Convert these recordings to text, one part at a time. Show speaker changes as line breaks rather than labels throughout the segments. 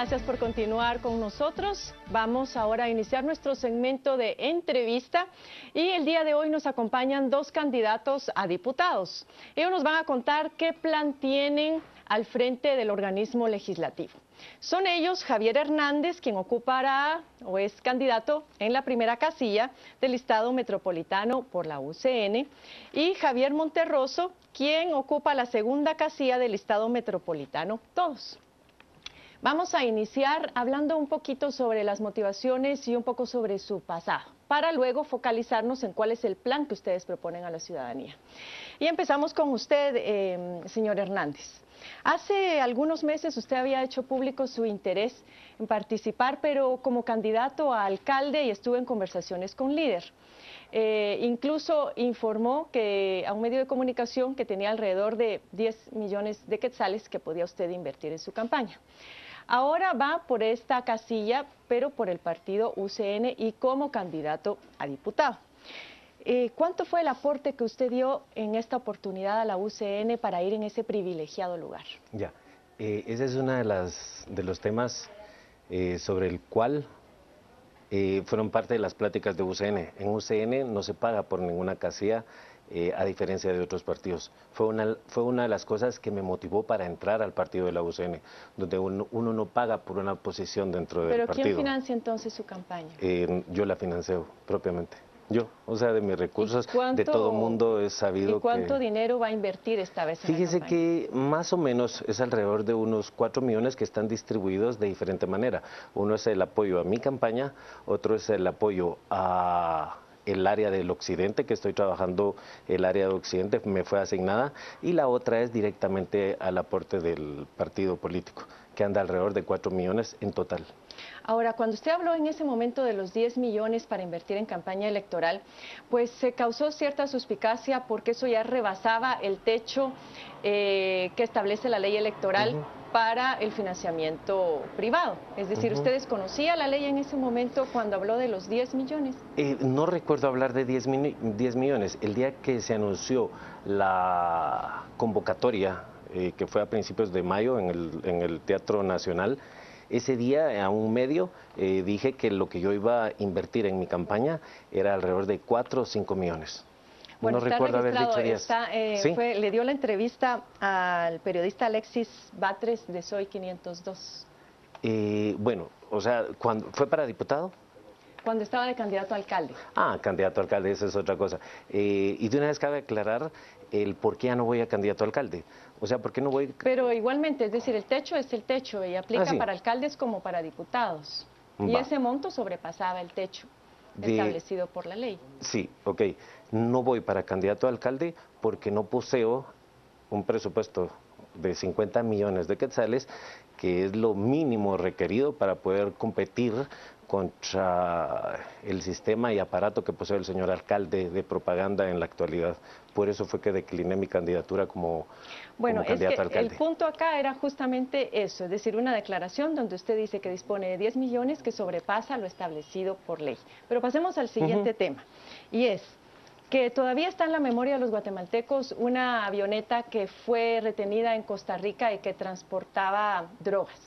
Gracias por continuar con nosotros. Vamos ahora a iniciar nuestro segmento de entrevista y el día de hoy nos acompañan dos candidatos a diputados. Ellos nos van a contar qué plan tienen al frente del organismo legislativo. Son ellos Javier Hernández, quien ocupará o es candidato en la primera casilla del listado metropolitano por la UCN, y Javier Monterroso, quien ocupa la segunda casilla del listado metropolitano Todos. Vamos a iniciar hablando un poquito sobre las motivaciones y un poco sobre su pasado, para luego focalizarnos en cuál es el plan que ustedes proponen a la ciudadanía. Y empezamos con usted, señor Hernández. Hace algunos meses usted había hecho público su interés en participar, pero como candidato a alcalde, y estuvo en conversaciones con Líder. Incluso informó a un medio de comunicación que tenía alrededor de 10 millones de quetzales que podía usted invertir en su campaña. Ahora va por esta casilla, pero por el partido UCN y como candidato a diputado. ¿Cuánto fue el aporte que usted dio en esta oportunidad a la UCN para ir en ese privilegiado lugar?
Ya, ese es uno de los temas sobre el cual fueron parte de las pláticas de UCN. En UCN no se paga por ninguna casilla, a diferencia de otros partidos. Fue una de las cosas que me motivó para entrar al partido de la UCN, donde uno no paga por una posición dentro del partido.
¿Pero quién financia entonces su campaña?
Yo la financio propiamente. Yo, o sea, de mis recursos, de todo mundo es sabido.
¿Y cuánto dinero va a invertir esta vez en la campaña?
Fíjese que más o menos es alrededor de unos 4 millones que están distribuidos de diferente manera. Uno es el apoyo a mi campaña, otro es el apoyo a el área del occidente, que estoy trabajando, el área de occidente me fue asignada, y la otra es directamente al aporte del partido político, que anda alrededor de 4 millones en total.
Ahora, cuando usted habló en ese momento de los 10 millones para invertir en campaña electoral, pues se causó cierta suspicacia porque eso ya rebasaba el techo que establece la ley electoral para el financiamiento privado. Es decir, ¿usted desconocía la ley en ese momento cuando habló de los 10 millones?
No recuerdo hablar de 10 millones. El día que se anunció la convocatoria, que fue a principios de mayo en el Teatro Nacional, ese día a un medio dije que lo que yo iba a invertir en mi campaña era alrededor de 4 o 5 millones.
Bueno,
no recuerdo haber dicho 10.
¿Sí? Le dio la entrevista al periodista Alexis Batres de Soy 502.
Bueno, o sea, ¿fue para diputado?
Cuando estaba de candidato a alcalde.
Ah, candidato a alcalde, esa es otra cosa. Y de una vez cabe aclarar el por qué ya no voy a candidato a alcalde. O sea, ¿por qué no voy?
Pero igualmente, es decir, el techo es el techo y aplica para alcaldes como para diputados. Y ese monto sobrepasaba el techo establecido por la ley.
Sí, ok. No voy para candidato a alcalde porque no poseo un presupuesto de 50 millones de quetzales, que es lo mínimo requerido para poder competir contra el sistema y aparato que posee el señor alcalde de propaganda en la actualidad. Por eso fue que decliné mi candidatura como candidato a alcalde.
El punto acá era justamente eso, es decir, una declaración donde usted dice que dispone de 10 millones que sobrepasa lo establecido por ley. Pero pasemos al siguiente tema, y es que todavía está en la memoria de los guatemaltecos una avioneta que fue retenida en Costa Rica y que transportaba drogas.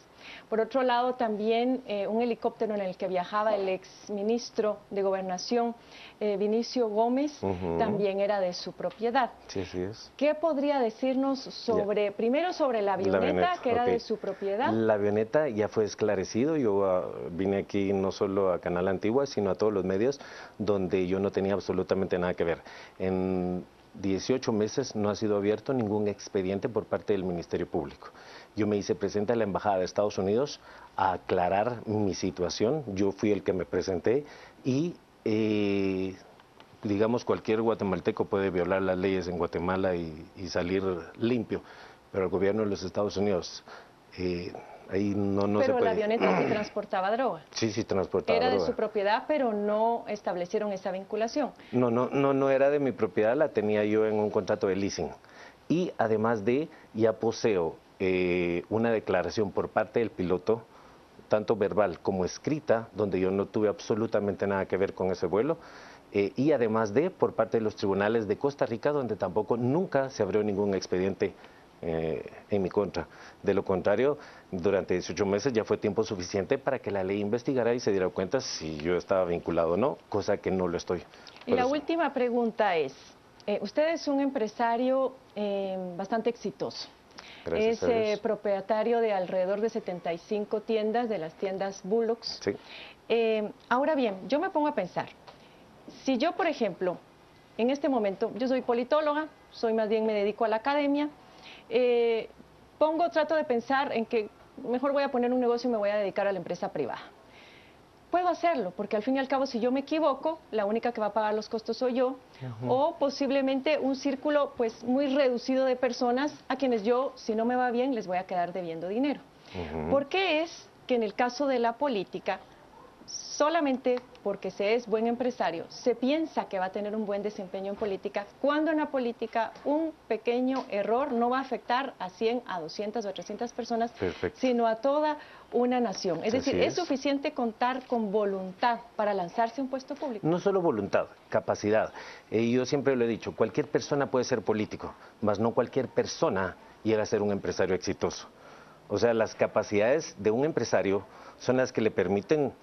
Por otro lado, también un helicóptero en el que viajaba el exministro de Gobernación, Vinicio Gómez, también era de su propiedad.
Sí, así es.
¿Qué podría decirnos sobre, primero sobre la avioneta, que era de su propiedad?
La avioneta ya fue esclarecido. Yo vine aquí no solo a Canal Antigua, sino a todos los medios, donde yo no tenía absolutamente nada que ver. En 18 meses no ha sido abierto ningún expediente por parte del Ministerio Público. Yo me hice presente a la Embajada de Estados Unidos a aclarar mi situación. Yo fui el que me presenté y, digamos, cualquier guatemalteco puede violar las leyes en Guatemala y salir limpio, pero el gobierno de los Estados Unidos, ahí no se puede.
Pero la avioneta sí transportaba droga.
Sí, transportaba droga.
Era de su propiedad, pero no establecieron esa vinculación.
No era de mi propiedad, la tenía yo en un contrato de leasing. Y además ya poseo una declaración por parte del piloto, tanto verbal como escrita, donde yo no tuve absolutamente nada que ver con ese vuelo, y además por parte de los tribunales de Costa Rica, donde tampoco nunca se abrió ningún expediente en mi contra. De lo contrario, durante 18 meses ya fue tiempo suficiente para que la ley investigara y se diera cuenta si yo estaba vinculado o no, cosa que no lo estoy.
Y la última pregunta es, usted es un empresario bastante exitoso.
Gracias a Dios.
Es propietario de alrededor de 75 tiendas, de las tiendas Bullocks.
Sí.
Ahora bien, yo me pongo a pensar, si yo, por ejemplo, en este momento, yo soy politóloga, más bien me dedico a la academia, trato de pensar en que mejor voy a poner un negocio y me voy a dedicar a la empresa privada. Puedo hacerlo, porque al fin y al cabo, si yo me equivoco, la única que va a pagar los costos soy yo, o posiblemente un círculo pues muy reducido de personas a quienes yo, si no me va bien, les voy a quedar debiendo dinero. ¿Por qué es que en el caso de la política, solamente porque se es buen empresario, se piensa que va a tener un buen desempeño en política, cuando en la política un pequeño error no va a afectar a 100, a 200 o a 300 personas, sino a toda una nación? Es decir, ¿es suficiente contar con voluntad para lanzarse a un puesto público?
No solo voluntad, capacidad. Yo siempre lo he dicho, cualquier persona puede ser político, mas no cualquier persona llega a ser un empresario exitoso. O sea, las capacidades de un empresario son las que le permiten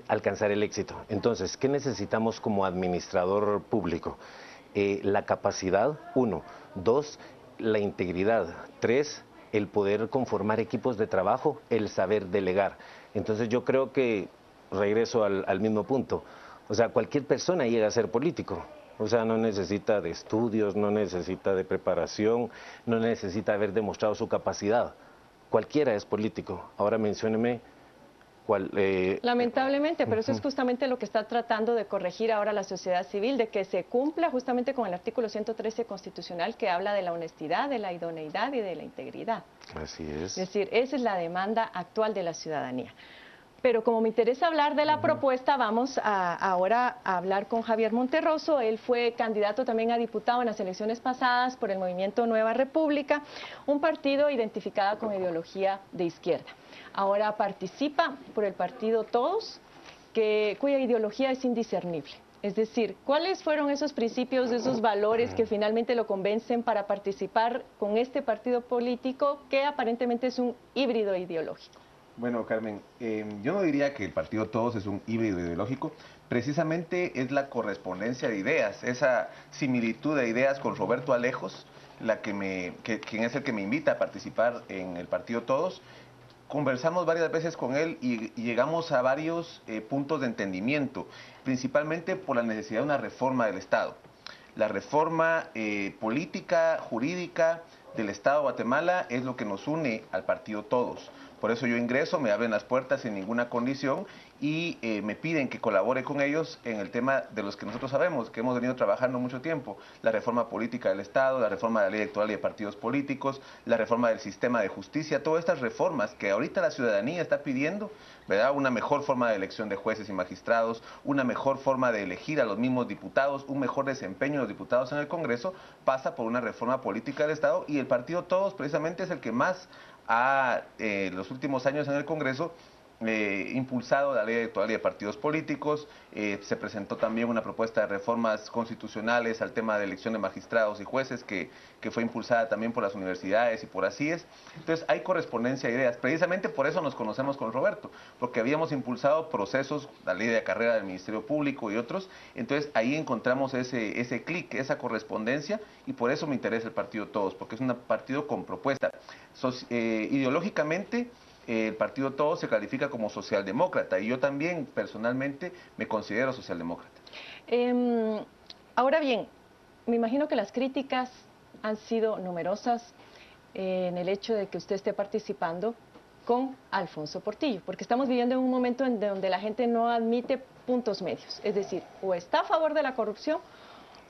alcanzar el éxito. Entonces, ¿qué necesitamos como administrador público? La capacidad, 1. 2, la integridad. 3, el poder conformar equipos de trabajo, el saber delegar. Entonces yo creo que, regreso al mismo punto, o sea, cualquier persona llega a ser político. O sea, no necesita de estudios, no necesita de preparación, no necesita haber demostrado su capacidad. Cualquiera es político. Ahora mencióneme
lamentablemente, pero eso es justamente lo que está tratando de corregir ahora la sociedad civil, de que se cumpla justamente con el artículo 113 constitucional que habla de la honestidad, de la idoneidad y de la integridad.
Así es.
Es decir, esa es la demanda actual de la ciudadanía. Pero como me interesa hablar de la propuesta, vamos ahora a hablar con Javier Monterroso. Él fue candidato también a diputado en las elecciones pasadas por el movimiento Nueva República, un partido identificado con ideología de izquierda. Ahora participa por el partido Todos, cuya ideología es indiscernible. Es decir, ¿cuáles fueron esos principios, esos valores que finalmente lo convencen para participar con este partido político que aparentemente es un híbrido ideológico?
Bueno, Carmen, yo no diría que el partido Todos es un híbrido ideológico, precisamente es la correspondencia de ideas, esa similitud de ideas con Roberto Alejos, quien es el que me invita a participar en el partido Todos. Conversamos varias veces con él y llegamos a varios puntos de entendimiento, principalmente por la necesidad de una reforma del Estado. La reforma política, jurídica del Estado de Guatemala es lo que nos une al partido Todos. Por eso yo ingreso, me abren las puertas sin ninguna condición y me piden que colabore con ellos en el tema de los que nosotros sabemos, que hemos venido trabajando mucho tiempo: la reforma política del Estado, la reforma de la ley electoral y de partidos políticos, la reforma del sistema de justicia, todas estas reformas que ahorita la ciudadanía está pidiendo, ¿verdad? Una mejor forma de elección de jueces y magistrados, una mejor forma de elegir a los mismos diputados, un mejor desempeño de los diputados en el Congreso, pasa por una reforma política del Estado, y el partido Todos precisamente es el que más los últimos años en el Congreso impulsado la ley electoral y de partidos políticos. Se presentó también una propuesta de reformas constitucionales al tema de elección de magistrados y jueces que fue impulsada también por las universidades y por ACIES. Entonces hay correspondencia de ideas. Precisamente por eso nos conocemos con Roberto, porque habíamos impulsado procesos, la ley de carrera del Ministerio Público y otros. Entonces ahí encontramos ese clic, esa correspondencia, y por eso me interesa el partido Todos, porque es un partido con propuesta. Ideológicamente, el partido Todos se califica como socialdemócrata, y yo también personalmente me considero socialdemócrata.
Ahora bien, me imagino que las críticas han sido numerosas en el hecho de que usted esté participando con Alfonso Portillo, porque estamos viviendo en un momento en donde la gente no admite puntos medios, es decir, o está a favor de la corrupción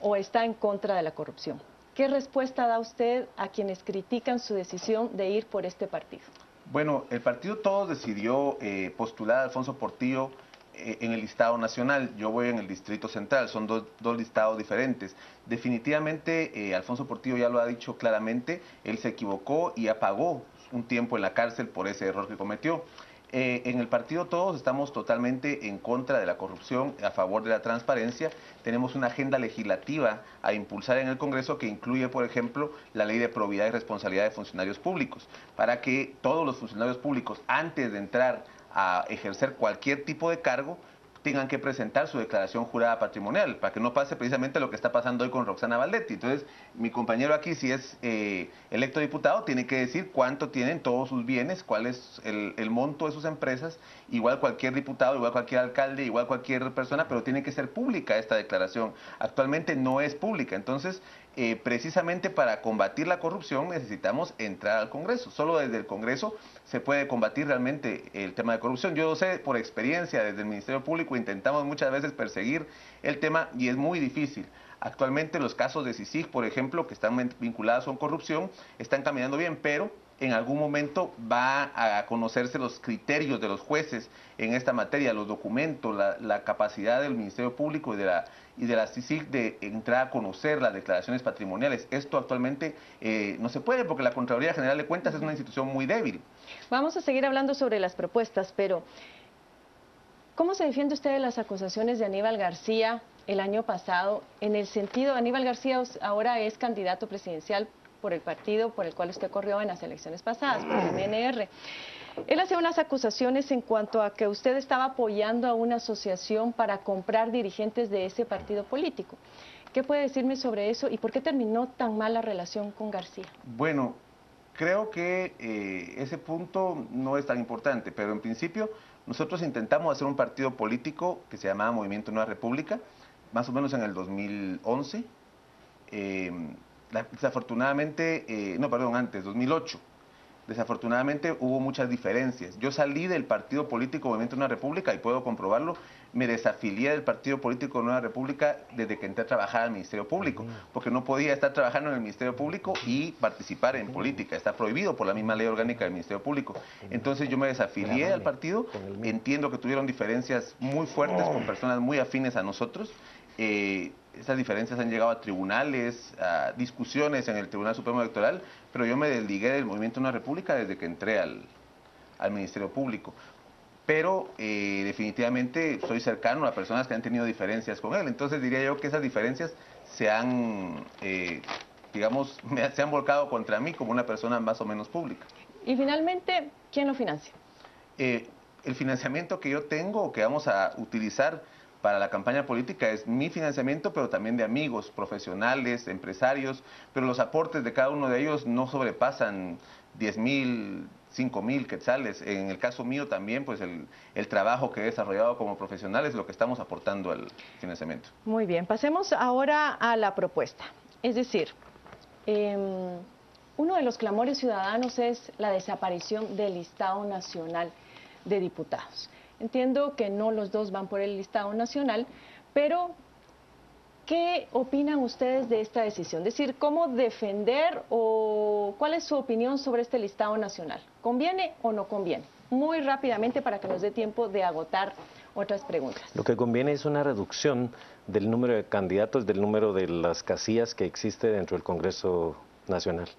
o está en contra de la corrupción. ¿Qué respuesta da usted a quienes critican su decisión de ir por este partido?
Bueno, el partido Todos decidió postular a Alfonso Portillo en el listado nacional. Yo voy en el Distrito Central, son dos listados diferentes. Definitivamente Alfonso Portillo ya lo ha dicho claramente, él se equivocó y apagó un tiempo en la cárcel por ese error que cometió. En el partido todos estamos totalmente en contra de la corrupción, a favor de la transparencia. Tenemos una agenda legislativa a impulsar en el Congreso que incluye, por ejemplo, la ley de probidad y responsabilidad de funcionarios públicos, para que todos los funcionarios públicos, antes de entrar a ejercer cualquier tipo de cargo, tengan que presentar su declaración jurada patrimonial, para que no pase precisamente lo que está pasando hoy con Roxana Valdetti. Entonces, mi compañero aquí, si es electo diputado, tiene que decir cuánto tienen todos sus bienes, cuál es el monto de sus empresas, igual cualquier diputado, igual cualquier alcalde, igual cualquier persona, pero tiene que ser pública esta declaración. Actualmente no es pública, entonces, precisamente para combatir la corrupción necesitamos entrar al Congreso. Solo desde el Congreso se puede combatir realmente el tema de corrupción. Yo lo sé por experiencia, desde el Ministerio Público intentamos muchas veces perseguir el tema y es muy difícil. Actualmente los casos de CICIG, por ejemplo, que están vinculados con corrupción, están caminando bien, pero en algún momento va a conocerse los criterios de los jueces en esta materia, los documentos, la capacidad del Ministerio Público y de la CICIG de entrar a conocer las declaraciones patrimoniales. Esto actualmente no se puede porque la Contraloría General de Cuentas es una institución muy débil.
Vamos a seguir hablando sobre las propuestas, pero ¿cómo se defiende usted de las acusaciones de Aníbal García el año pasado? En el sentido, Aníbal García ahora es candidato presidencial por el partido por el cual usted corrió en las elecciones pasadas, por el MNR. Él hacía unas acusaciones en cuanto a que usted estaba apoyando a una asociación para comprar dirigentes de ese partido político. ¿Qué puede decirme sobre eso y por qué terminó tan mal la relación con García?
Bueno, creo que ese punto no es tan importante, pero en principio nosotros intentamos hacer un partido político que se llamaba Movimiento Nueva República, más o menos en el 2011. Desafortunadamente, antes, 2008. Desafortunadamente hubo muchas diferencias. Yo salí del partido político Movimiento Nueva República y puedo comprobarlo. Me desafilié del partido político Nueva República desde que entré a trabajar al Ministerio Público, porque no podía estar trabajando en el Ministerio Público y participar en política. Está prohibido por la misma ley orgánica del Ministerio Público. Entonces yo me desafilié al partido. Entiendo que tuvieron diferencias muy fuertes con personas muy afines a nosotros. Esas diferencias han llegado a tribunales, a discusiones en el Tribunal Supremo Electoral, pero yo me desligué del Movimiento Nueva República desde que entré al Ministerio Público. Pero definitivamente soy cercano a personas que han tenido diferencias con él. Entonces diría yo que esas diferencias se han volcado contra mí como una persona más o menos pública.
Y finalmente, ¿quién lo financia?
El financiamiento que yo tengo o que vamos a utilizar para la campaña política es mi financiamiento, pero también de amigos, profesionales, empresarios, pero los aportes de cada uno de ellos no sobrepasan 10,000, 5,000 quetzales. En el caso mío también, pues el trabajo que he desarrollado como profesional es lo que estamos aportando al financiamiento.
Muy bien, pasemos ahora a la propuesta. Es decir, uno de los clamores ciudadanos es la desaparición del listado nacional de diputados. Entiendo que no los dos van por el listado nacional, pero ¿qué opinan ustedes de esta decisión? Es decir, ¿cómo defender o cuál es su opinión sobre este listado nacional? ¿Conviene o no conviene? Muy rápidamente para que nos dé tiempo de agotar otras preguntas.
Lo que conviene es una reducción del número de candidatos, del número de las casillas que existe dentro del Congreso Nacional.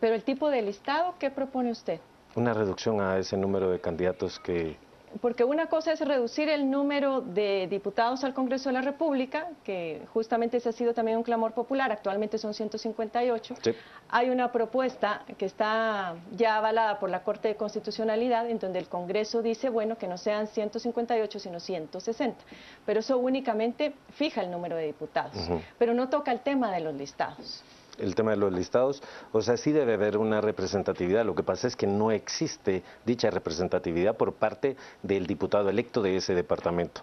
Pero el tipo de listado, ¿qué propone usted?
Una reducción a ese número de candidatos que...
Porque una cosa es reducir el número de diputados al Congreso de la República, que justamente ese ha sido también un clamor popular, actualmente son 158.
Sí.
Hay una propuesta que está ya avalada por la Corte de Constitucionalidad, en donde el Congreso dice, bueno, que no sean 158, sino 160. Pero eso únicamente fija el número de diputados, pero no toca el tema de los listados.
El tema de los listados, o sea, sí debe haber una representatividad, lo que pasa es que no existe dicha representatividad por parte del diputado electo de ese departamento.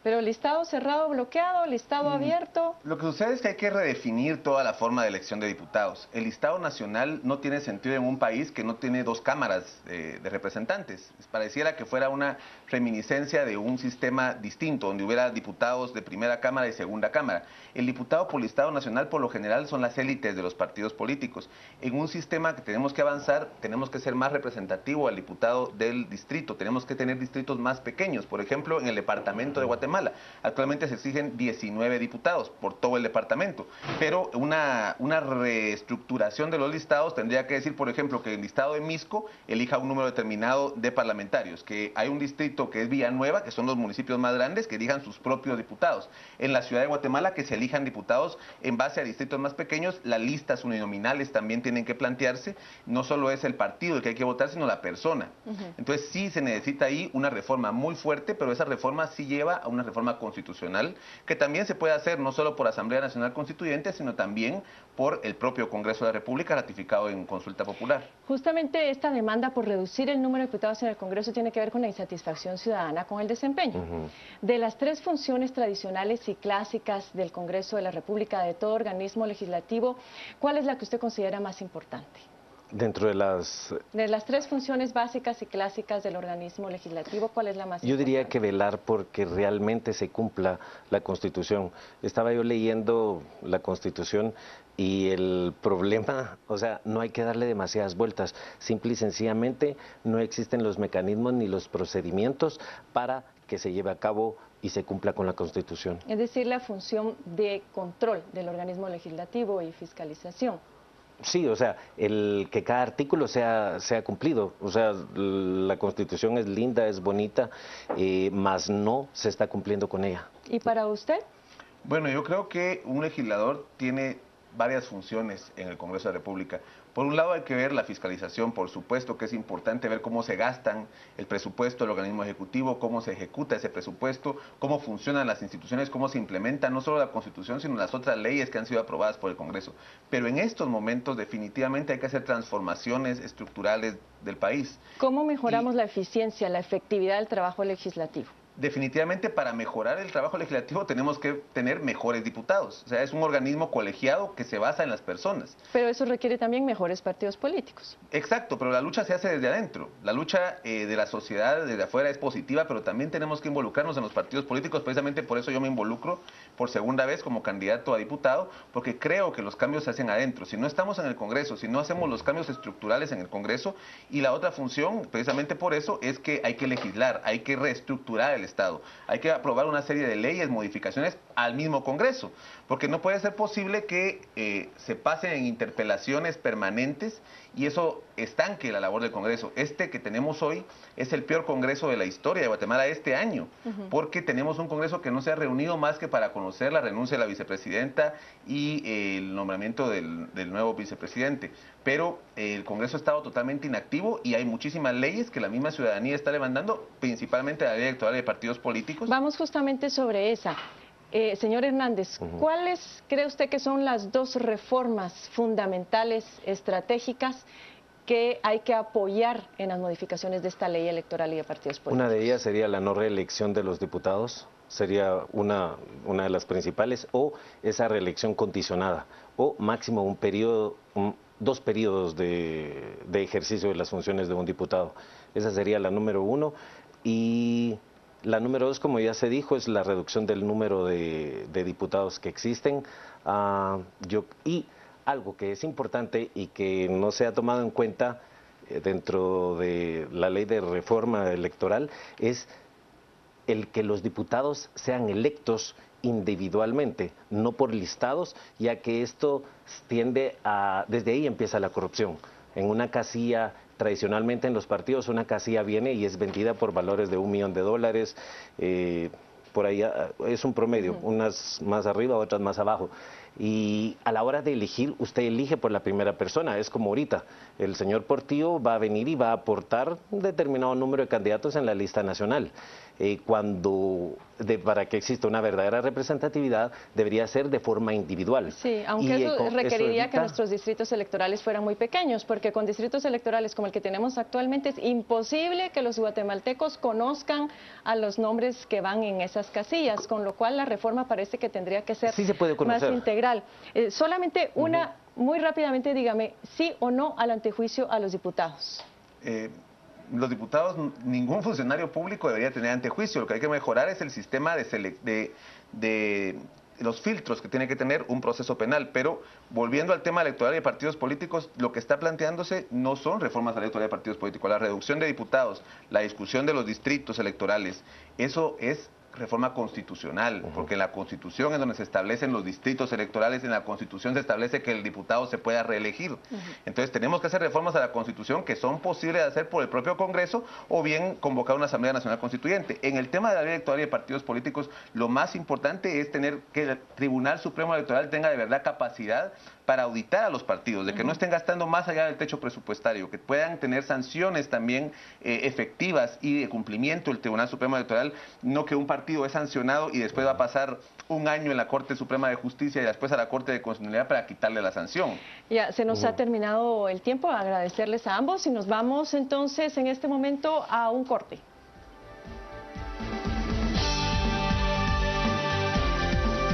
Pero listado cerrado, bloqueado, listado abierto.
Lo que sucede es que hay que redefinir toda la forma de elección de diputados. El listado nacional no tiene sentido en un país que no tiene dos cámaras de representantes. Pareciera que fuera una reminiscencia de un sistema distinto, donde hubiera diputados de primera cámara y segunda cámara. El diputado por listado nacional, por lo general, son las élites de los partidos políticos. En un sistema que tenemos que avanzar, tenemos que ser más representativo al diputado del distrito. Tenemos que tener distritos más pequeños. Por ejemplo, en el departamento de Guatemala, Guatemala. Actualmente se exigen 19 diputados por todo el departamento, pero una reestructuración de los listados tendría que decir, por ejemplo, que el listado de Misco elija un número determinado de parlamentarios, que hay un distrito que es Villanueva, que son los municipios más grandes, que elijan sus propios diputados. En la ciudad de Guatemala, que se elijan diputados en base a distritos más pequeños. Las listas uninominales también tienen que plantearse, no solo es el partido el que hay que votar, sino la persona. Entonces sí se necesita ahí una reforma muy fuerte, pero esa reforma sí lleva a una reforma constitucional, que también se puede hacer no solo por Asamblea Nacional Constituyente, sino también por el propio Congreso de la República, ratificado en consulta popular.
Justamente esta demanda por reducir el número de diputados en el Congreso tiene que ver con la insatisfacción ciudadana con el desempeño. De las tres funciones tradicionales y clásicas del Congreso de la República, de todo organismo legislativo, ¿cuál es la que usted considera más importante?
Dentro de las...
De las tres funciones básicas y clásicas del organismo legislativo, ¿cuál es la más importante?
Yo diría que velar porque realmente se cumpla la Constitución. Estaba yo leyendo la Constitución y el problema, o sea, no hay que darle demasiadas vueltas. Simple y sencillamente no existen los mecanismos ni los procedimientos para que se lleve a cabo y se cumpla con la Constitución.
Es decir, la función de control del organismo legislativo y fiscalización.
Sí, o sea, el que cada artículo sea cumplido. O sea, la Constitución es linda, es bonita, mas no se está cumpliendo con ella.
¿Y para usted?
Bueno, yo creo que un legislador tiene varias funciones en el Congreso de la República. Por un lado hay que ver la fiscalización, por supuesto que es importante ver cómo se gastan el presupuesto del organismo ejecutivo, cómo se ejecuta ese presupuesto, cómo funcionan las instituciones, cómo se implementa no solo la Constitución, sino las otras leyes que han sido aprobadas por el Congreso. Pero en estos momentos definitivamente hay que hacer transformaciones estructurales del país.
¿Cómo mejoramos la eficiencia, la efectividad del trabajo legislativo?
Definitivamente para mejorar el trabajo legislativo tenemos que tener mejores diputados. O sea, es un organismo colegiado que se basa en las personas.
Pero eso requiere también mejores partidos políticos.
Exacto, pero la lucha se hace desde adentro. La lucha de la sociedad desde afuera es positiva, pero también tenemos que involucrarnos en los partidos políticos. Precisamente por eso yo me involucro por segunda vez como candidato a diputado, porque creo que los cambios se hacen adentro. Si no estamos en el Congreso, si no hacemos los cambios estructurales en el Congreso, y la otra función, precisamente por eso, es que hay que legislar, hay que reestructurar el Estado. Hay que aprobar una serie de leyes, modificaciones al mismo Congreso, porque no puede ser posible que se pasen en interpelaciones permanentes y eso estanque la labor del Congreso. Este que tenemos hoy es el peor Congreso de la historia de Guatemala este año, porque tenemos un Congreso que no se ha reunido más que para conocer la renuncia de la vicepresidenta y el nombramiento del nuevo vicepresidente. Pero el Congreso ha estado totalmente inactivo y hay muchísimas leyes que la misma ciudadanía está levantando, principalmente la ley electoral de partidos políticos.
Vamos justamente sobre esa. Señor Hernández, ¿cuáles cree usted que son las dos reformas fundamentales, estratégicas, que hay que apoyar en las modificaciones de esta ley electoral y de partidos políticos?
Una de ellas sería la no reelección de los diputados, sería una de las principales, o esa reelección condicionada, o máximo un periodo, dos periodos de ejercicio de las funciones de un diputado. Esa sería la número uno. Y la número dos, como ya se dijo, es la reducción del número de diputados que existen. Y algo que es importante y que no se ha tomado en cuenta dentro de la ley de reforma electoral es el que los diputados sean electos individualmente, no por listados, ya que esto tiende a... Desde ahí empieza la corrupción. En una casilla, tradicionalmente en los partidos, una casilla viene y es vendida por valores de $1 millón, por ahí es un promedio, unas más arriba, otras más abajo. Y a la hora de elegir, usted elige por la primera persona, es como ahorita, el señor Portillo va a venir y va a aportar un determinado número de candidatos en la lista nacional. Para que exista una verdadera representatividad, debería ser de forma individual.
Sí, aunque eso requeriría que nuestros distritos electorales fueran muy pequeños, porque con distritos electorales como el que tenemos actualmente es imposible que los guatemaltecos conozcan a los nombres que van en esas casillas, con lo cual la reforma parece que tendría que ser más integral. Solamente una, muy rápidamente, dígame, ¿sí o no al antejuicio a los diputados?
Los diputados, ningún funcionario público debería tener antejuicio. Lo que hay que mejorar es el sistema de los filtros que tiene que tener un proceso penal. Pero volviendo al tema electoral y de partidos políticos, lo que está planteándose no son reformas electorales de partidos políticos. La reducción de diputados, la discusión de los distritos electorales, eso es reforma constitucional, porque en la Constitución es donde se establecen los distritos electorales, en la Constitución se establece que el diputado se pueda reelegir. Entonces tenemos que hacer reformas a la Constitución que son posibles de hacer por el propio Congreso o bien convocar una Asamblea Nacional Constituyente. En el tema de la ley electoral y de partidos políticos, lo más importante es tener que el Tribunal Supremo Electoral tenga de verdad capacidad para auditar a los partidos, de que no estén gastando más allá del techo presupuestario, que puedan tener sanciones también efectivas y de cumplimiento el Tribunal Supremo Electoral, no que un partido es sancionado y después va a pasar un año en la Corte Suprema de Justicia y después a la Corte de Constitucionalidad para quitarle la sanción.
Ya, se nos ha terminado el tiempo, agradecerles a ambos y nos vamos entonces en este momento a un corte.